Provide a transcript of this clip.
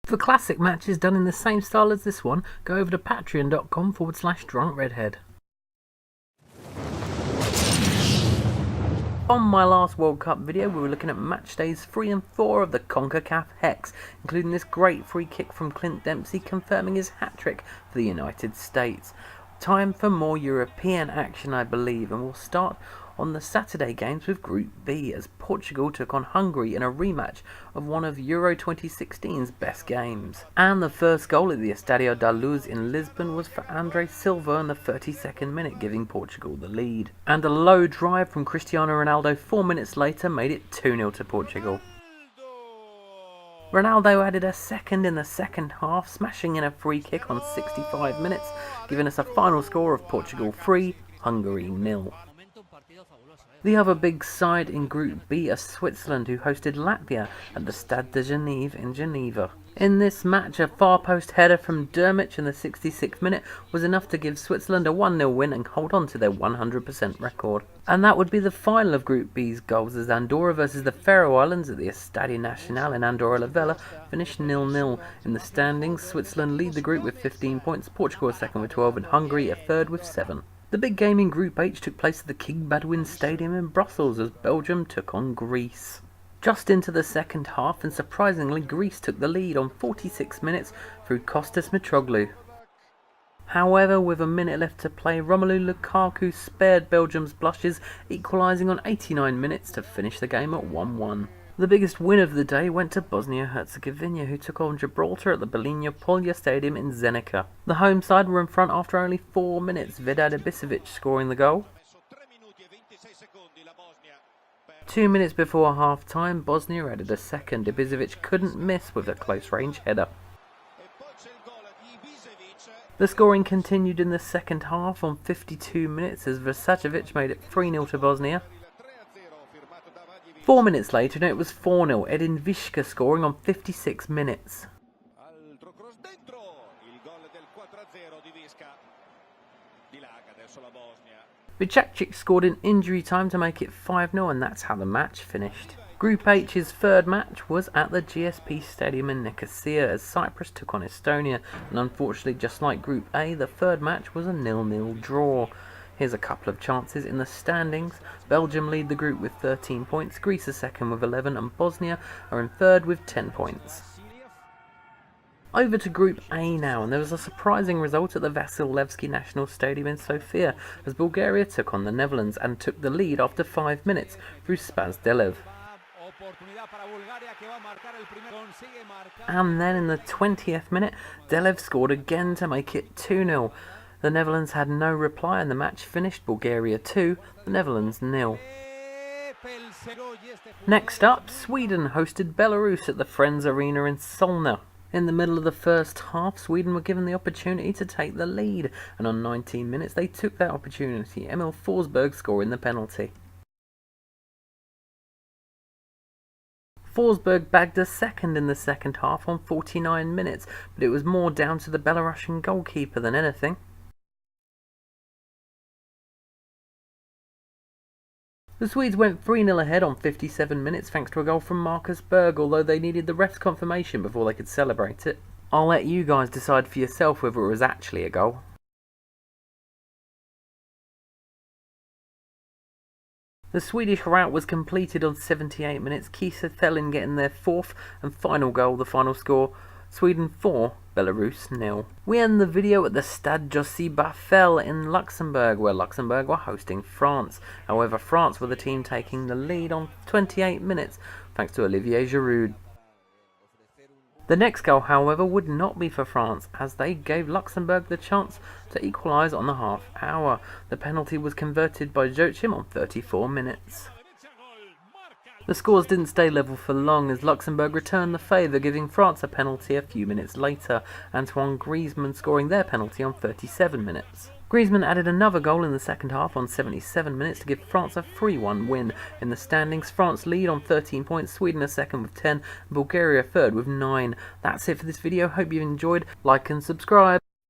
For classic matches done in the same style as this one, go over to patreon.com/drunkredhead. On my last World Cup video, we were looking at match days 3 and 4 of the CONCACAF Hex, including this great free kick from Clint Dempsey confirming his hat-trick for the United States. Time for more European action, I believe, and we'll start on the Saturday games with Group B as Portugal took on Hungary in a rematch of one of Euro 2016's best games. And the first goal at the Estadio da Luz in Lisbon was for André Silva in the 32nd minute, giving Portugal the lead. And a low drive from Cristiano Ronaldo 4 minutes later made it 2-0 to Portugal. Ronaldo added a second in the second half, smashing in a free kick on 65 minutes, giving us a final score of Portugal 3, Hungary 0. The other big side in Group B are Switzerland, who hosted Latvia at the Stade de Genève in Geneva. In this match, a far post header from Dermich in the 66th minute was enough to give Switzerland a 1-0 win and hold on to their 100% record. And that would be the final of Group B's goals, as Andorra versus the Faroe Islands at the Estadio Nacional in Andorra la Vella finished 0-0. In the standings, Switzerland lead the group with 15 points, Portugal are second with 12 and Hungary are third with 7. The big game in Group H took place at the King Badouin Stadium in Brussels as Belgium took on Greece. Just into the second half, and surprisingly, Greece took the lead on 46 minutes through Kostas Mitroglou. However, with a minute left to play, Romelu Lukaku spared Belgium's blushes, equalising on 89 minutes to finish the game at 1-1. The biggest win of the day went to Bosnia Herzegovina, who took on Gibraltar at the Belina Polja Stadium in Zenica. The home side were in front after only 4 minutes, Vedad Ibisevic scoring the goal. 2 minutes before half-time, Bosnia added a second. Ibisevic couldn't miss with a close-range header. The scoring continued in the second half on 52 minutes as Versacevic made it 3-0 to Bosnia. 4 minutes later, and it was 4-0, Edin Viška scoring on 56 minutes. Vicacic scored in injury time to make it 5-0, and that's how the match finished. Group H's third match was at the GSP Stadium in Nicosia as Cyprus took on Estonia, and unfortunately, just like Group A, the third match was a 0-0 draw. Here's a couple of chances in the standings. Belgium lead the group with 13 points, Greece are second with 11, and Bosnia are in third with 10 points. Over to Group A now, and there was a surprising result at the Vasil Levski National Stadium in Sofia as Bulgaria took on the Netherlands and took the lead after 5 minutes through Spaz Delev. And then in the 20th minute, Delev scored again to make it 2-0. The Netherlands had no reply and the match finished Bulgaria 2, the Netherlands 0. Next up, Sweden hosted Belarus at the Friends Arena in Solna. In the middle of the first half, Sweden were given the opportunity to take the lead, and on 19 minutes they took that opportunity, Emil Forsberg scoring the penalty. Forsberg bagged a second in the second half on 49 minutes, but it was more down to the Belarusian goalkeeper than anything. The Swedes went 3-0 ahead on 57 minutes thanks to a goal from Marcus Berg, although they needed the ref's confirmation before they could celebrate it. I'll let you guys decide for yourself whether it was actually a goal. The Swedish rout was completed on 78 minutes, Kisa Thelin getting their fourth and final goal, the final score, Sweden 4, Belarus 0. We end the video at the Stade Joseph Barthel in Luxembourg, where Luxembourg were hosting France. However, France were the team taking the lead on 28 minutes, thanks to Olivier Giroud. The next goal, however, would not be for France, as they gave Luxembourg the chance to equalise on the half hour. The penalty was converted by Joachim on 34 minutes. The scores didn't stay level for long as Luxembourg returned the favour, giving France a penalty a few minutes later, Antoine Griezmann scoring their penalty on 37 minutes. Griezmann added another goal in the second half on 77 minutes to give France a 3-1 win. In the standings, France lead on 13 points, Sweden are second with 10, and Bulgaria third with 9. That's it for this video, hope you've enjoyed, like and subscribe.